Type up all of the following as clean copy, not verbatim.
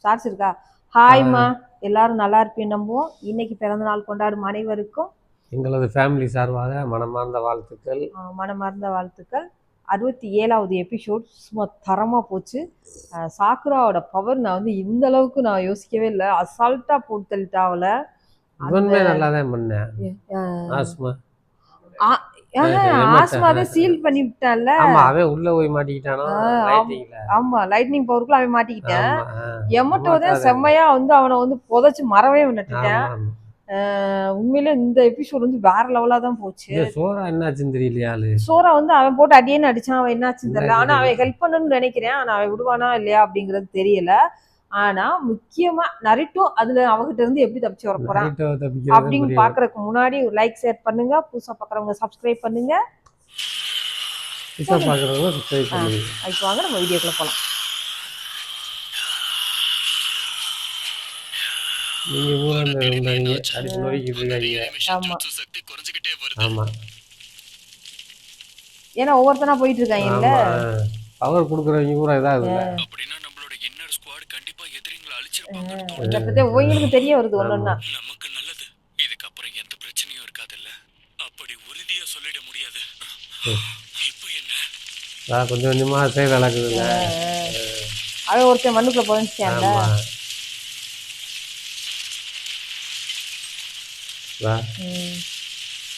Shorts இருக்கா? ஹாய்மா, எல்லாரும் நல்லா இருப்பேன் நம்புவோம். இன்னைக்கு பிறந்த நாள் கொண்டாடும் அனைவருக்கும் எங்களது ஃபேமிலி சார்பாக மனமார்ந்த வாழ்த்துக்கள். மனமார்ந்த வாழ்த்துக்கள். 67வது எபிசோட் சும்மா தரமாக போச்சு. சாக்குராவோட பவர் நான் வந்து இந்த அளவுக்கு நான் யோசிக்கவே இல்லை. அசால்ட்டாக போட்டு தள்ளிட்டாவில். இவனுமே நல்லா தான் பண்ணேன். ஆஸ்மா ஆஸ்மாவே சீல் பண்ணி விட்டான்ல. ஆமா, அவன் உள்ள போய் மாட்டிக்கிட்டானோ. ஆமா, லைட்னிங் பவருக்குள்ள அவன் மாட்டிக்கிட்டான். எமட்டோ தான் செம்மையா வந்து அவனை வந்து புதைச்சு மறவே நட்டுட்டேன். உண்மையிலே இந்த எபிசோட் வந்து வேற லெவலா தான் போச்சு. சோரா என்னாச்சுன்னு தெரியலையா? சோரா வந்து அவன் போட்டு அடியேன்னு அடிச்சான். அவன் என்னாச்சுன்னு தெரியல. ஆனா அவன் ஹெல்ப் பண்ணணும்னு நினைக்கிறேன். ஆனா அவன் விடுவானா இல்லையா அப்படிங்கிறது தெரியல. ஆனா முக்கியமா நரிட்டோ அதுல அவகிட்ட இருந்து எப்படி தப்பிச்சு வர போறான் அப்படின்னு பாக்குறதுக்கு முன்னாடி ஒரு லைக் ஷேர் பண்ணுங்க. புதுசா பாக்குறவங்க சப்ஸ்கிரைப் பண்ணுங்க. அதுக்கு வாங்க நம்ம வீடியோக்குள்ள போலாம். ஏன்னா ஒவ்வொருத்தனா போயிட்டு இருக்காங்க. பவர் கொடுக்குறவங்க கூட ஏதாவது உங்களுக்கு தெரிய வருது ஒண்ணுன்னா. நமக்கு நல்லது. இதுக்கப்புறம் எந்த பிரச்சனையும் இருக்காதுல்ல. அப்படி உறுதியா சொல்லிட முடியாது. இப்போ என்ன கொஞ்சம் கொஞ்சமா செயல் நடக்குதுல்ல. அவன் ஒருத்தன் மண்ணுக்குள்ள புதைஞ்சிட்டான்ல.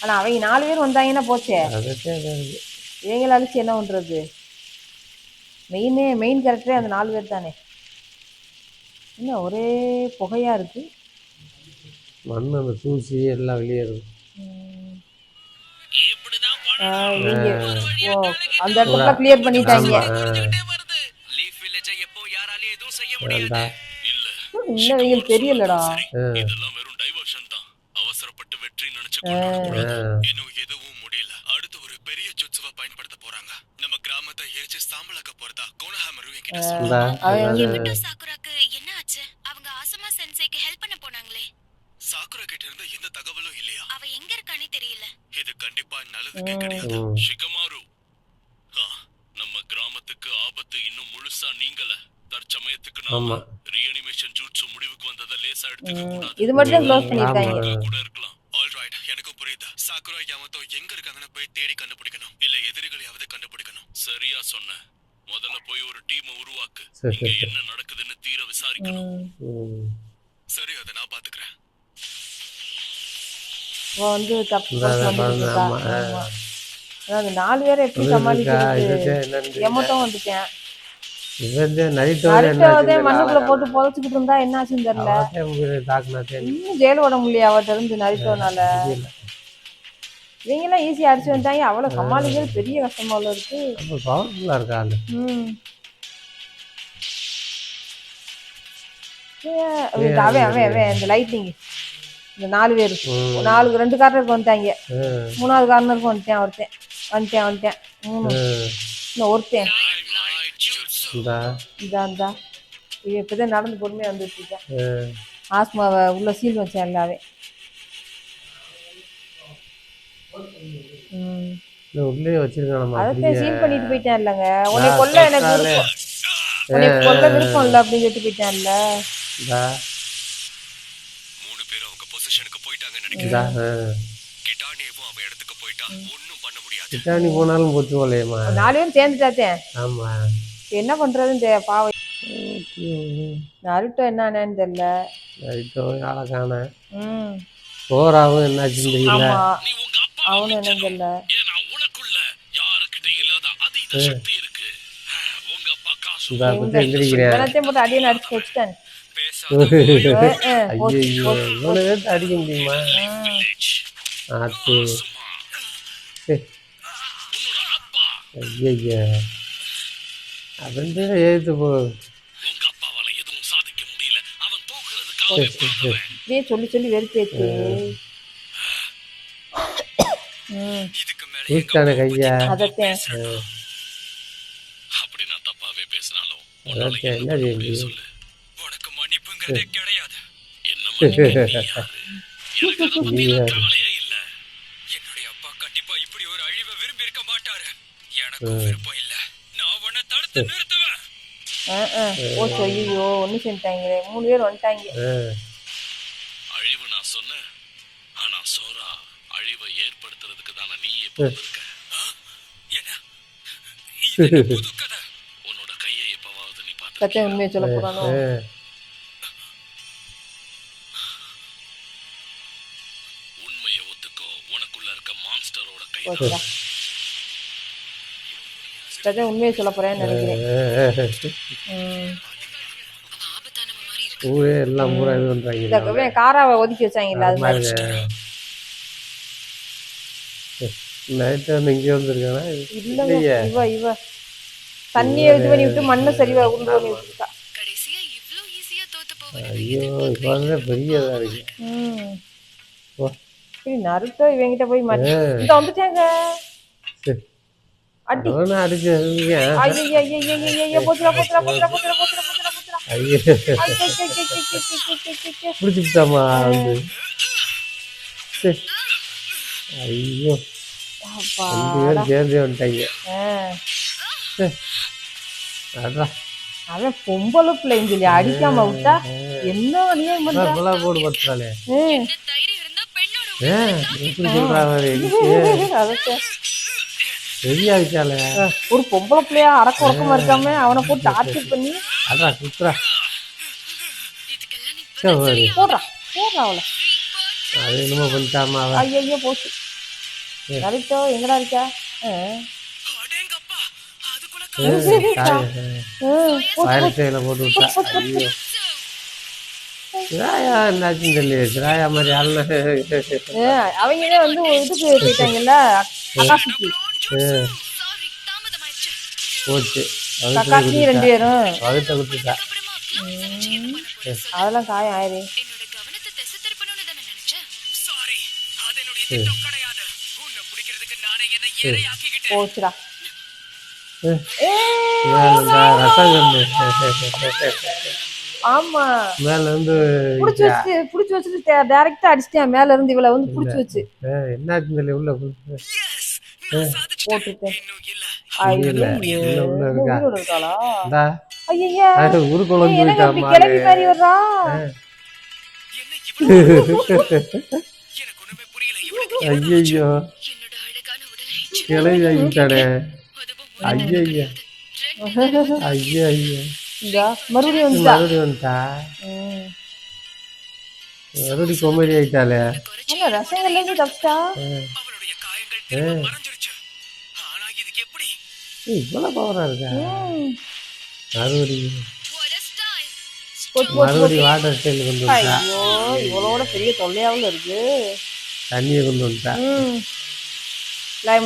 ஆனா அவங்க 4 பேர் வந்தாங்கன்னா போச்சே. இவங்களை அழிச்சு என்ன பண்றது? மெயின் கேரக்டரே அந்த 4 பேர் தானே. என்ன ஒரே புகையா இருக்கு. மண்ணு அந்த தூசி எல்லாம் வெளியே இருக்கு. அந்த இடத்துல கிளியர் பண்ணிட்டாங்க. இன்னும் தெரியலடா. இதெல்லாம் வெறும் டைவர்ஷன் தான். அவசரப்பட்டு வெற்றி நினைச்சு இன்னும் எதுவும் முடியல. அடுத்து ஒரு பெரிய ஜுட்சுவ பயன்படுத்த போறாங்க. நம்ம கிராமத்தை எரிச்சு சாம்பலாக்க போறதா கோனஹாமரு என்கிட்ட சொன்னாங்க. சாக்குராக்கு என்ன ஆச்சு? அவங்க ஆசமா சென்சேக்கு ஹெல்ப் பண்ண போனாங்களே. சாக்குரா கிட்ட இருந்து எந்த தகவலும் இல்லையா? அவ எங்க இருக்கானே தெரியல. இது கண்டிப்பா நல்லதுக்கே கிடையாது. ஷிகமாரு, நம்ம கிராமத்துக்கு ஆபத்து இன்னும் முழுசா நீங்கல. தற்சமயத்துக்கு நாம ரீஅனிமேஷன் ஜூட்சு முடிவுக்கு வந்தத லேசா எடுத்துக்க கூடாது. இது மட்டும் க்ளோஸ் பண்ணிருக்காங்க. கூட இருக்கலாம். ஆல்ரைட், எனக்கு புரியுது. சாக்குரா யாமத்தோ எங்க இருக்காங்கன்னு போய் தேடி கண்டுபிடிக்கணும். இல்ல எதிரிகளையாவது கண்டுபிடிக்கணும். சரியா சொன்ன. முதல்ல போய் ஒரு டீமை உருவாக்கு. இங்க என்ன நடக்குதுன்னு தீர விசாரிக்கணும். சரி, அதை நான் பாத்துக்கிறேன். வந்து தப்பு அதாவது 4 பேரை எப்படி சமாளிக்கிறது? எமட்டும் வந்துட்டேன். மண்ணுக்குள்ள போட்டு புதைச்சுக்கிட்டு இருந்தா என்ன ஆச்சுன்னு தெரியல. இன்னும் ஜெயில விட முடியல அவட்ட இருந்து நரிட்டோனால. இவங்க எல்லாம் ஈஸியா அடிச்சு வந்துட்டாங்க. அவ்வளவு சமாளிக்கிறது பெரிய கஷ்டமா இருக்கு. அவன் இந்த லைட்டிங் இந்த 4 பேர் 2 கார்னருக்கு வந்துட்டாங்க. 3வது கார்னருக்கு வந்துட்டேன். வந்துட்டேன் 3 இன்னும் ஒருத்தன் இந்தா இவன் இப்பதான் நடந்து பொறுமையா வந்துட்டு இருக்கேன். ஆஸ்மாவை உள்ள சீல் வச்சேன் எல்லாவே. உள்ளே வச்சிருக்கான். அதை சீல் பண்ணிட்டு போயிட்டேன் இல்லைங்க. உன்னை கொல்ல எனக்கு விருப்பம். உன்னை கொல்ல விருப்பம் இல்லை அப்படின்னு சொல்லிட்டு போயிட்டேன்ல. 3 பேர் அவங்க பொசிஷனுக்கு போயிட்டாங்கன்னு நினைக்கிறேன். கிட்டானியவும் அவ இடத்துக்கு போயிட்டா ஒண்ணும் பண்ண முடியாது. கிட்டானி போனாலும் போச்சு போலையேமா. 4 பேரும் சேர்ந்துட்டாத்தேன். ஆமா, என்ன பண்றதுன்னு பாவம். நருட்டோ என்னன்னு தெரியல. நருட்டோ ஆளக்கான. சோராவும் என்னாச்சுன்னு தெரியல. அவனும் என்ன தெரியல. உனக்குள்ள யாருக்கிட்ட இல்லாத அதீத சக்தி இருக்கு. உங்க அப்பா காசு எல்லாத்தையும் போட்டு அடியை அடிச்சு வச்சுட்டேன். அடிக்க முடியுமா? எழுத்து போ. சொல்லி சொல்லி வெறுப்பேத்து. கையா அப்படி நான் தப்பாவே பேசினாலும் உனக்கு மன்னிப்புங்கிறதே கிடையாது. கவலையே இல்ல. என்னுடைய அப்பா கண்டிப்பா இப்படி ஒரு அழிவை விரும்பி இருக்க மாட்டாரு. எனக்கும் விருப்பம் இல்ல. நான் உன்னை தடுத்து நிறுத்துவேன். போச்சு. ஐயோ ஒண்ணு செஞ்சுட்டாங்களே, 3 பேர் வந்துட்டாங்க. அழிவு நான் சொன்னேன், ஆனா சோரா அழிவை ஏற்படுத்துறதுக்கு தானே நீயே பிறந்திருக்க. என்ன? இது என்ன புது கதை? உன்னோட கையை எப்பவாவது நீ சத்தியம் பார்த்திருக்கியா? உண்மையை சொல்ல போறானோ? உண்மையை ஒத்துக்கோ, உனக்குள்ள இருக்க மான்ஸ்டரோட கை போச்சுடா. சத்தியம் உண்மையை சொல்ல போறேன்னு நினைக்கிறேன். ஊரே எல்லாம் பூரா இது இந்த பண்றாங்க. காராவை ஒதுக்கி வச்சாங்கல்ல, அது மாதிரி. நைட்டு வந்து இங்கே வந்துருக்கானா? இல்லைங்க, இவ தண்ணியை இது பண்ணி விட்டு மண்ணை சரிவா உருண்டு பண்ணி விட்டுருக்கா. ஐயோ இப்போ வந்து பெரிய இதாக இருக்கு. நருட்டோ இவங்கிட்ட போய் மாட்டி இங்க வந்துட்டாங்க. அடி அடிச்சு பிடிச்சிட்டாமா வந்து. ஐயோ சேர்ந்து வந்துட்டாங்க. அதான் அவன் பொம்பளை பிள்ளைன்னு சொல்லி அடிக்காம விட்டா என்ன அநியாயம் பண்றா. போடு பத்துறாளே எப்படி சொல்றா சரியாச்சால. ஒரு பொம்பளை பிள்ளையா அடக்க உறக்கமா இருக்காம அவனை போட்டு டார்ச்சர் பண்ணி அதான் குத்துறா. போடுறா அவளை. அது என்னமோ பண்ணிட்டாமா அவன். ஐயோ போச்சு. நருட்டோ எங்கடா இருக்கா? வயலத்தையில போட்டு விட்டா. ஐயோ சிராயா என்னாச்சுன்னு தெரியல. சிராயா மாதிரி அவங்களே வந்து இதுக்கு போயிட்டாங்கல்ல, அகாசிக்கு போச்சு. கக்காசி 2 பேரும் வகுத்த குத்துட்டா. அதெல்லாம் காயம் ஆயிரு. போச்சுடா. ஆமா மேல இருந்து புடிச்சு வச்சுட்டு டைரக்டா அடிச்சிட்டேன். மேல இருந்து இவளை வந்து புடிச்சு வச்சு என்னாச்சுன்னு தெரியல. உள்ள போட்டுட்டேன். இருக்காளா? ஐயா ஊருக்குள்ள கிளம்பி மாதிரி வர்றா. ஐயோ கிளவி ஆகிட்டானே. ஐயா ஐயா மறுபடியும் வந்துட்டா. மறுபடி கொமரி ஆயிட்டாளே. ரசங்கள்ல இருந்து தப்பிச்சா. இவ்வளவு பவரா இருக்கா? மறுபடி வாட்டர் ஸ்டைல் கொண்டு வந்துட்டா. இவளோட பெரிய தொல்லையாவில் இருக்கு. தண்ணியை கொண்டு வந்துட்டா.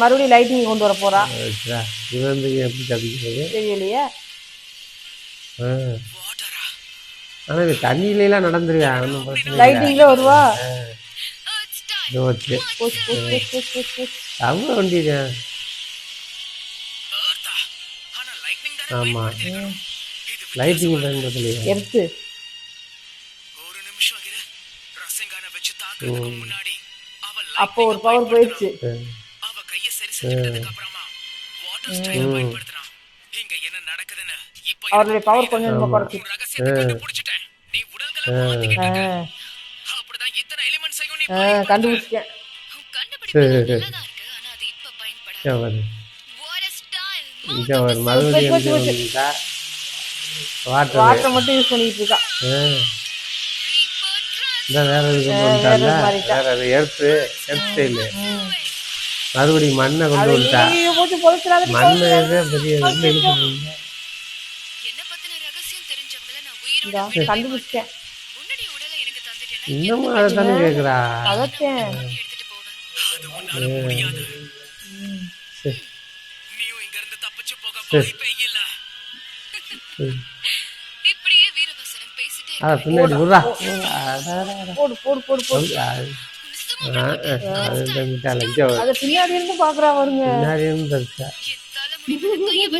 மறுபடியும் லைட்டிங் கொண்டு வர போறா. இவன் எப்படி தப்பிக்கிறது தெரியலையே. ஆனா இது தண்ணியிலாம் நடந்துருக்கா. லைட்டிங்ல வருவா. அவங்க வண்டிதான். ஆமா லைட்டிங் பயன்படுத்தலையா? எடுத்து அப்போ ஒரு பவர் போயிடுச்சு. அவருடைய பவர் கொஞ்சம் நம்ம குறைச்சு. கண்டுபிடிச்சேன். மறுபடியும் வாட்டர் மட்டும் யூஸ் பண்ணிட்டு இருக்கா. வேற எடுத்து மறுபடியும் மண்ணை கொண்டு வந்துட்டா. மண்ணை கண்டுபிடிச்சேன். இன்னமும் அதை தானே கேக்குறா. பின்னாடி விடுறா. பின்னாடி இருந்து பாக்குறா வருங்க. பின்னாடி இருந்து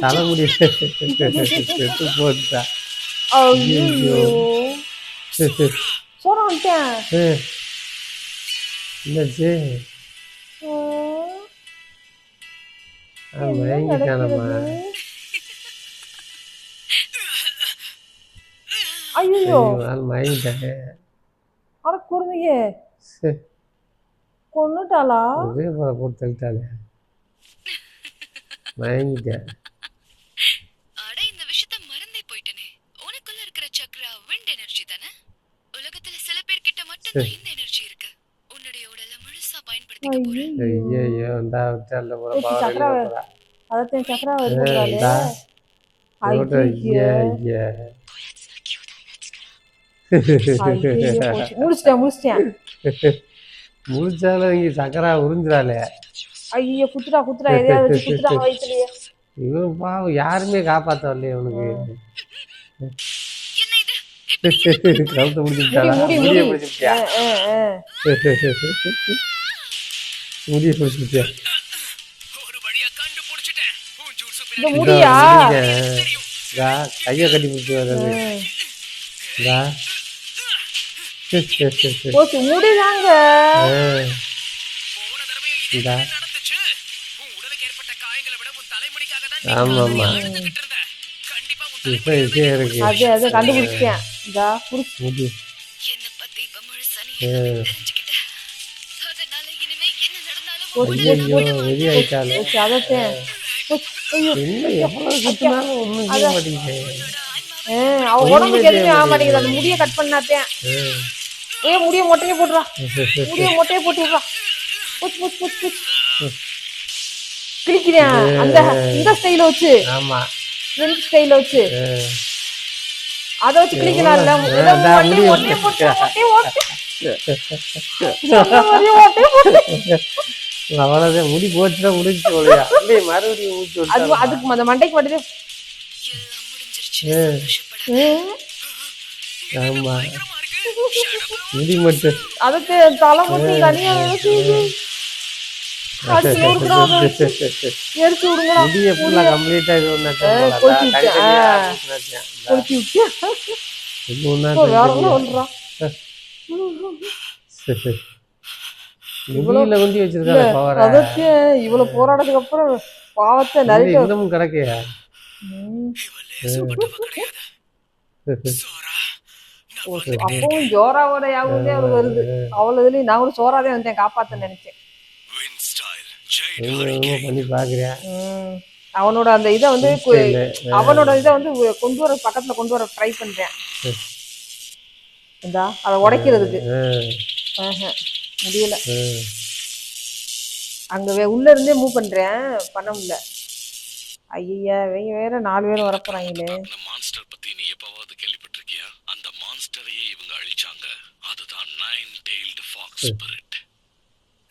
தலைமுடி செத்து போட்டா. சோற வந்துட்டேன். என்னாச்சு? மயங்கிட்டானம்மா. ஐயோ மயங்கிட்டேன். அட குருமையே கொன்னுட்டாளா? ஒரே போல போட்டு தள்ளிட்டாளே, மயங்கிட்டேன். அட இந்த விஷயத்த மறந்தே போயிட்டனே. உனக்குள்ள இருக்கிற சக்ரா விண்ட் எனர்ஜி தானே? உலகத்துல சில பேர் கிட்ட மட்டும் தான் இந்த எனர்ஜி இருக்கு. உன்னுடைய உடல முழுசா பயன்படுத்திக்க போறேன். ஐயோ இந்தா விட்டால போற ஏச்சி பாவம் சக்கரா வெளியே போறா. அதத்தையும் சக்கரா வச்சுக்கிறாளே. இந்தா போட்டு ஐயோ ஐயா முடிச்சிட்டேன் முடிச்சாலும் இங்க சக்கரா உறிஞ்சிடாளே. ஐயோ குத்துடா எதையாவது வச்சு குத்துடா வயிற்றுலயே. இவன் பாவம் யாருமே காப்பாத்த வரலையே அவனுக்கு. என்ன இது? இப்படி கழுத்தை முடிச்சுட்டாளா? முடிய பிடிச்சிட்டியா? முடிய பிடிச்சிட்டியா? ஒரு வழியா கண்டுபிடிச்சிட்டேன். உன் ஜூஸ் இந்த முடியா கையை கட்டி பிடிச்சி வர்றது. போச்சு முடிதாங்க. போன தடவையும் இதே இந்தா. மாதிரி நடந்துச்சு. உன் உடலுக்கு ஏற்பட்ட காயங்களை விட உன் தலைமுடிக்காக தான் நீ ஆமா ஆமா அழுதுகிட்டு இருந்த. கண்டிப்பா உன் இப்ப இதே இருக்கு. அது கண்டுபிடிச்சிட்டேன். இதா புடிச்சு முடி என்ன பத்தி இப்ப முழுசா நீ தெரிஞ்சுக்கிட்ட. அதனால இனிமே என்ன நடந்தாலும் ஐயோ வெளியே ஆயிட்டாலே. போச்சு அதத்தையும். ஐயோ என்ன எவ்வளவு சுத்தினாலும் ஒண்ணும் செய்ய மாட்டேங்குது. அவ உடம்புக்கு எதுவுமே ஆக மாட்டேங்குது. அந்த முடிய கட் பண்ணாத்தேன். முடிய மொட்டையே போட்டுறா. முடிய மொட்டையே போட்டு விடுறா. போச்சு கிழிக்கிறேன். அந்த இந்த ஸ்டைல வச்சு ஆமா ஃப்ரெண்ட் ஸ்டைல வச்சு அத வச்சு கிழிக்கலாம்ல. மொட்டையே போட்டு அவ்வளவுதான் முடி போச்சுன்னா முடிச்சு போலையா அப்படியே மறுபடியும் ஊற்றி விட்டு அதுக்கு அந்த மண்டைக்கு மட்டும் எல்லாம் முடிஞ்சிருச்சு. சந்தோஷப்படாத. ஆமா முடி மட்டும் அதுக்கு தலை மட்டும் தனியா எரிச்சு விடுங்களா. முடிய ஃபுல்லா கம்ப்ளீட்டா இது முடியல கொண்டு வச்சிருக்காங்க பவரை. இவ்வளவு போராட்டத்துக்கு அப்புறம் பாவத்தை நிறைய இன்னமும் கிடக்கையா. அப்பவும் ஜோராவோட யாவுமே அவருக்கு வருது. அவ்வளவு இதுலயும் நான் கூட சோறாதே வந்தேன் காப்பாத்த நினைச்சேன். பண்ணி பாக்குறேன். அவனோட அந்த இதை வந்து அவனோட இதை வந்து கொண்டு வர பக்கத்துல கொண்டு வர ட்ரை பண்றேன். அதை உடைக்கிறதுக்கு முடியல. அங்க உள்ள இருந்தே மூவ் பண்றேன், பண்ண முடியல. ஐயா இவங்க வேற 4 பேர் வரப்போறாங்களே. மான்ஸ்டர் பத்தி நீ எப்பவாவது கேள்விப்பட்டிருக்கியா? அந்த மான்ஸ்டரையே இவங்க அழிச்சாங்க. அதுதான் nine tailed fox spirit.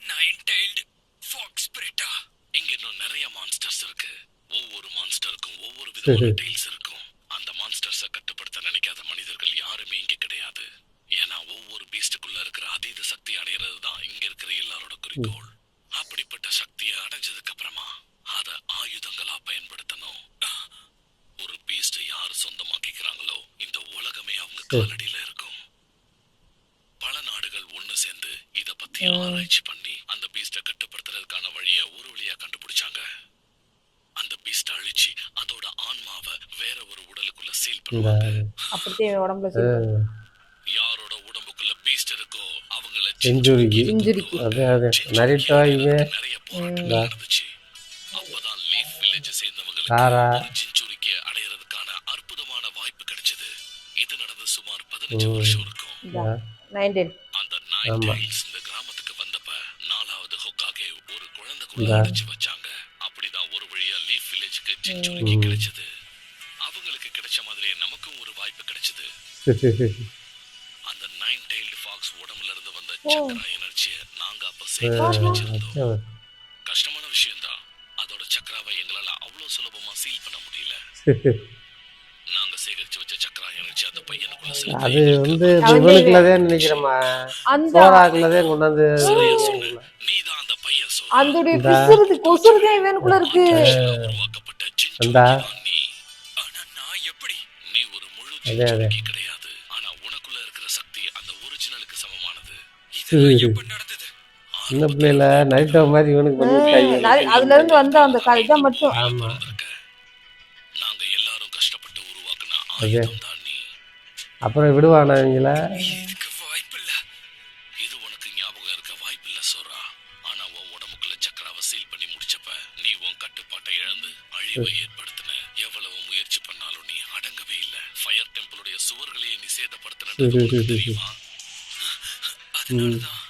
Nine tailed fox ஸ்பிரிட்டா? இங்க இன்னும் நிறைய மான்ஸ்டர்ஸ் இருக்கு. ஒவ்வொரு மான்ஸ்டருக்கும் ஒவ்வொரு விதமான டெய்ல்ஸ் இருக்கும். அந்த மான்ஸ்டர்ஸை கட்டுப்படுத்த நினைக்காத மனிதர்கள் யாருமே இங்க கிடையாது. ஏன்னா ஒவ்வொரு பீஸ்டுக்குள்ள இருக்கிற அதீத சக்தி அடையிறது தான் இங்க இருக்கிற எல்லாரோட குறிக்கோள். அப்படிப்பட்ட சக்தியை அடைஞ்சதுக்கு அப்புறமா அத ஆயுதங்களா பயன்படுத்தணும். ஒரு பீஸ்ட் யாரு சொந்தமாக்கிக்கிறாங்களோ இந்த உலகமே அவங்க காலடியில இருக்கும். பல நாடுகள் ஒண்ணு சேர்ந்து இத பத்தி ஆராய்ச்சி பண்ணி அந்த பீஸ்ட கட்டுப்படுத்துறதுக்கான வழிய ஒரு வழியா கண்டுபிடிச்சாங்க. அந்த பீஸ்ட அழிச்சு அதோட ஆன்மாவை வேற ஒரு உடலுக்குள்ள சீல் பண்ணுவாங்க. அப்படியே உடம்புல யாரோட உடம்புக்குள்ள பீஸ்ட் இருக்கோ அவங்கள இன்ஜுரிக்கு நிறைய போராட்டம் நடந்துச்சு. அப்பதான் லீஃப் வில்லேஜ் சேர்ந்தவங்களுக்கு செஞ்சுரிக்கு அடையறதுக்கான அற்புதமான வாய்ப்பு கிடைச்சது. இது நடந்து சுமார் 15 வருஷம் இருக்கும். அந்த 9 டெய்ல்ஸ் இந்த கிராமத்துக்கு வந்தப்ப 4வது ஹோக்காகே ஒரு குழந்தைக்குள்ள அடைச்சு வச்சாங்க. அப்படிதான் ஒரு வழியா லீஃப் வில்லேஜ்க்கு செஞ்சுரிக்கு கிடைச்சது. அவங்களுக்கு கிடைச்ச மாதிரியே நமக்கும் ஒரு வாய்ப்பு கிடைச்சது. அந்த 9 டெய்ல்டு ஃபாக்ஸ் உடம்புல இருந்து வந்த சக்கரா எனர்ஜியை நாங்க அப்ப சேகரிச்சு வச்சிருந்தோம். கஷ்டமான விஷயம்தான். அதோட சக்கராவை எங்களால அவ்வளவு சுலபமா சீல் பண்ண முடியல. நாங்க சேகரிச்சு வச்ச சக்கரா எனர்ஜி அந்த பையனுக்குள்ள அது வந்து இவனுக்குள்ளதான் நினைக்கிறேமா, சோறாக்குள்ளதான் கொண்டாந்து நீதான் அந்த பையன் சோ அந்தோடைய பிசுறது கொசுறதே இவனுக்குள்ள இருக்கு. உருவாக்கப்பட்ட ஜின்ஜுரி நீ. ஆனா நான் எப்படி? நீ ஒரு முழு ஜின்ஜுரி கிடையாது. ஆனா உனக்குள்ள இருக்கிற சக்தி அந்த ஒரிஜினலுக்கு சமமானது. இது எப்ப நடந்தது? சின்ன பிள்ளைல நைட் மாதிரி இவனுக்கு பண்ணி அதுல இருந்து வந்த அந்த இதை மட்டும். ஆமா நாங்க எல்லாரும் கஷ்டப்பட்டு உருவாக்குன ஆயுதம் தான் நீ. அப்புறம் விடுவானா இவங்கள? இதுக்கு வாய்ப்பில்ல. இது உனக்கு ஞாபகம் இருக்க வாய்ப்பில்ல சோரா. ஆனா உன் உடம்புக்குள்ள சக்கராவை சீல் பண்ணி முடிச்சப்ப நீ உன் கட்டுப்பாட்டை இழந்து அழிவை ஏற்படுத்தின. எவ்வளவு முயற்சி பண்ணாலும் நீ அடங்கவே இல்ல. ஃபயர் டெம்பிளுடைய சுவர்களையே நீ சேதப்படுத்தினது உனக்கு தெரியுமா? அதனாலதான்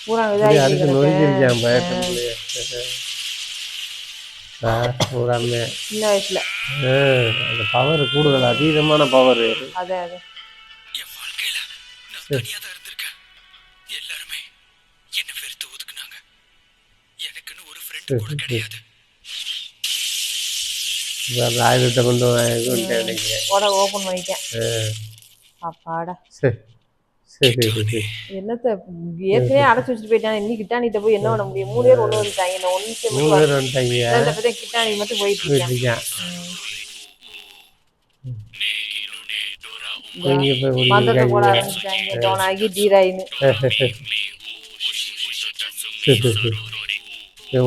பூரா அப்படியே இதாகி அடிச்சு கிடக்கு. நொறுக்கிருக்கான் பயட்டம்லையே. பூராமே சின்ன வயசுல அந்த பவர் கூடுதல், அதீதமான பவர். அதே அதே என் வாழ்க்கையில நான் தனியா தான் இருந்திருக்கேன். எல்லாருமே என்ன வெறுத்து ஒதுக்குனாங்க. எனக்குன்னு ஒரு ஃப்ரெண்ட் கூட கிடையாது. அந்த ஆயுதத்தை கொண்டு வந்துட்டேன் நினைக்கிறேன். ஓப்பன் பண்ணிட்டேன். அப்பாடா சரி சரி சரி. என்னத்த ஏற்கனவே அடைச்சு வச்சுட்டு போயிட்டான். இன்னும் கிட்டானிட்ட போய் என்ன பண்ண முடியும்? 3 பேர் ஒண்ணு வந்துட்டாங்க. என்ன ஒண்ணு 3 பேர் வந்துட்டாங்க. கிட்டானி மட்டும் போயிட்டு இருக்கேன். இருக்கான். நீ இங்கே போய் மந்திரத்தை போட ஒழிஞ்சிருக்காங்க. ஆரம்பிச்சிட்டாங்க. டோனாகி டீராயின்னு.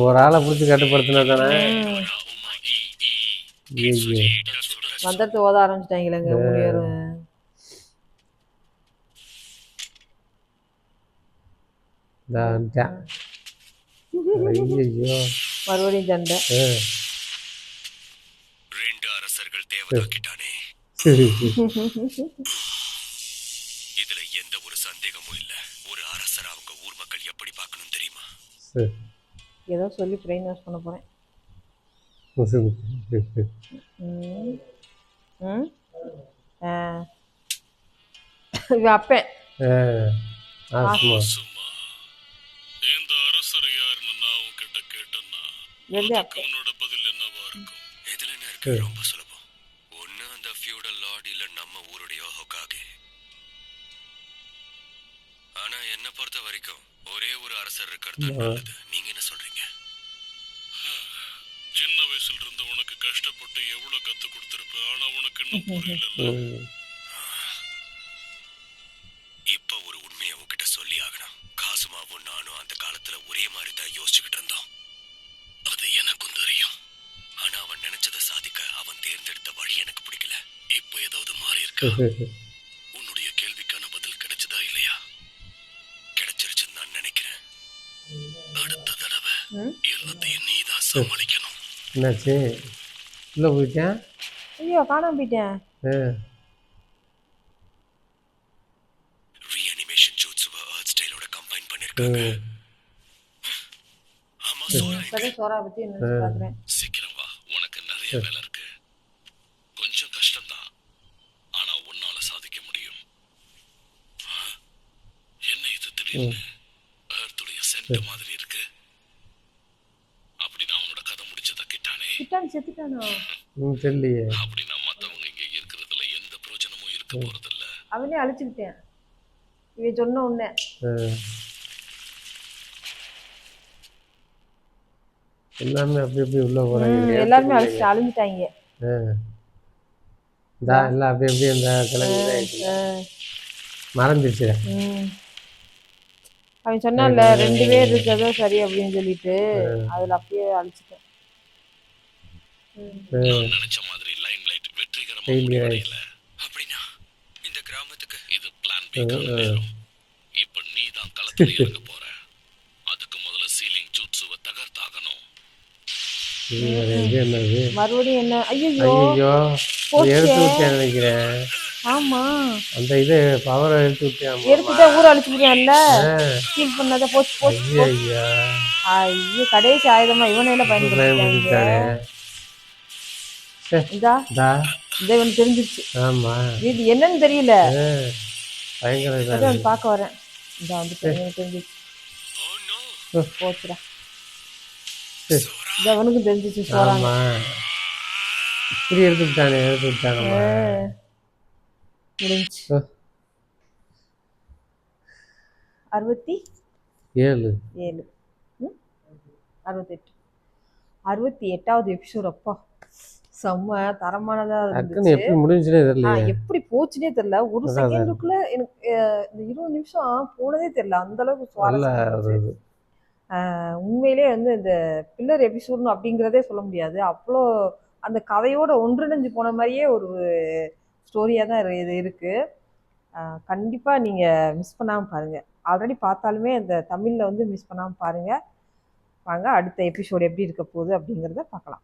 ஒரு ஆளை பிடிச்சி கட்டுப்படுத்தினா தானே. மந்திரத்தை ஓத ஆரம்பிச்சிட்டாங்களேங்க 3 பேரும். ஐயோ மறுபடியும் சண்டை. 2 அரசர்கள் தேவதாக்கிட்டானே. இதுல எந்த ஒரு சந்தேகமும் இல்ல. ஒரு அரசர் அவங்க ஊர் மக்கள் எப்படி பார்க்கணும் தெரியுமா? ஏதோ சொல்லி பிரெயின் வாஷ் பண்ண போறேன். இவன் அப்பேன். ஆஸ்மா. சும்மா இந்த அரசர் யாருன்னு நான் உன்கிட்ட கேட்டேன்னா வெள்ளை அதுக்கு அப்பேன். உன்னோட பதில் என்னவா இருக்கும்? இதுல என்ன இருக்கு? ரொம்ப சுலபம். ஒண்ணு அந்த ஃபியூடல் லார்ட் இல்ல நம்ம ஊருடைய ஹொகாகே. ஆனா என்ன பொறுத்த வரைக்கும் ஒரே ஒரு அரசர் இருக்கிறது நல்லது. நீங்க என்ன சொல்றீங்க? சின்ன வயசுல இருந்து உனக்கு கஷ்டப்பட்டு எவ்வளவு கத்து கொடுத்திருப்ப. ஆனா உனக்கு இன்னும் புரியல. இப்ப ஒரு உண்மையை உன்கிட்ட சொல்லி ஆகணும். காசுமாவும் நானும் அந்த காலத்துல ஒரே மாதிரி தான் யோசிச்சுக்கிட்டு இருந்தோம். அது எனக்கும் தெரியும். ஆனா அவன் நினைச்சதை சாதிக்க அவன் தேர்ந்தெடுத்த வழி எனக்கு பிடிக்கல. இப்ப ஏதாவது மாறி இருக்கா? உன்னுடைய கேள்விக்கான பதில் கிடைச்சதா இல்லையா? கிடைச்சிருச்சுன்னு நான் நினைக்கிறேன். அடுத்த தடவை எல்லாத்தையும் நீதான் சமாளிக்கணும். என்னாச்சு? உள்ள போயிட்டேன். ஐயோ காணாம போயிட்டேன். ரீஅனிமேஷன் ஜூட்ஸுவை எர்த் ஸ்டைலோட கம்பைன் பண்ணிருக்காங்க. ஆமா சோரா, இப்பதான் சோரா பத்தி என்ன பாக்குறேன். சீக்கிரம் வா. உனக்கு நிறைய வேலை இருக்கு. கொஞ்சம் கஷ்டம்தான். ஆனா உன்னால சாதிக்க முடியும். என்ன இது திடீர்னு எர்த்துடைய சென்ட் மாதிரி இருக்கு? அப்படின்னா அவனோட கதை முடிச்சதா கிட்டானே. கிட்டானி செத்துட்டானா? தெரியலையே. அப்படின்னா மத்தவங்க இங்க இருக்கிறதுல எந்த பிரயோஜனமும் இருக்க போறதில்ல. அவனே அழிச்சுக்கிட்டேன். இவன் சொன்ன உடனே எல்லாமே அப்படி அப்படி உள்ள போறாங்க. எல்லாருமே அழிஞ்சிட்டாங்க. எல்லாம் அப்படி அப்படி அந்த கிழங்கு மறந்துச்சு. அவன் சொன்னான்ல 2 பேர் இருக்கிறதோ சரி அப்படின்னு சொல்லிட்டு அதுல அப்படியே அழிச்சிட்டேன். நான் நினைச்ச மாதிரி லைம் லைட் வெற்றிகரமா முடியல. அப்படின்னா இந்த கிராமத்துக்கு இது பிளான் பி நேரம். இப்ப நீ தான் களத்துல இறங்க போற. அதுக்கு முதல்ல சீலிங் ஜூட்ஸுவை தகர்த்தாகணும். என்னது மறுபடியும் என்ன? ஐயோ ஐயோ எடுத்து விட்டேன் நினைக்கிறேன். ஆமா அந்த இது பவரை எடுத்து விட்டேன். எடுத்துட்டா ஊரை அழிச்சுக்கிறியான்ல. ஃபீல் பண்ணாத போச்சு போச்சு. ஐயா ஐயோ கடைசி ஆயுதமா இவனையில பயன்படுத்திட்டாங்க. இதா இவனுக்கு தெரிஞ்சிருச்சு. ஆமா இது என்னன்னு தெரியல. பயங்கர பார்க்க வரேன். இதா வந்து தெரிஞ்சிருச்சு. போச்சுடா. அவனுக்கு தெரிஞ்சிச்சு. ஆமா இப்படி எடுத்து விட்டாங்க. முடிஞ்சு 67 68 68வது எபிசோட். அப்பா செம்ம தரமானதா இருந்துச்சு. எப்படி முடிஞ்சுனே தெரியல. எப்படி போச்சுனே தெரியல. ஒரு செகண்டுக்குள்ள எனக்கு இந்த 20 நிமிஷம் போனதே தெரியல. அந்த அளவுக்கு சுவாரஸ்யம். உண்மையிலே வந்து இந்த பில்லர் எபிசோட்னு அப்படிங்கிறதே சொல்ல முடியாது. அவ்வளோ அந்த கதையோட ஒன்றிணைஞ்சு போன மாதிரியே ஒரு ஸ்டோரியாக தான் இது இருக்குது. கண்டிப்பாக நீங்கள் மிஸ் பண்ணாமல் பாருங்கள். ஆல்ரெடி பார்த்தாலுமே அந்த தமிழில் வந்து மிஸ் பண்ணாமல் பாருங்கள். வாங்க அடுத்த எபிசோடு எப்படி இருக்க போகுது அப்படிங்கிறத பார்க்கலாம்.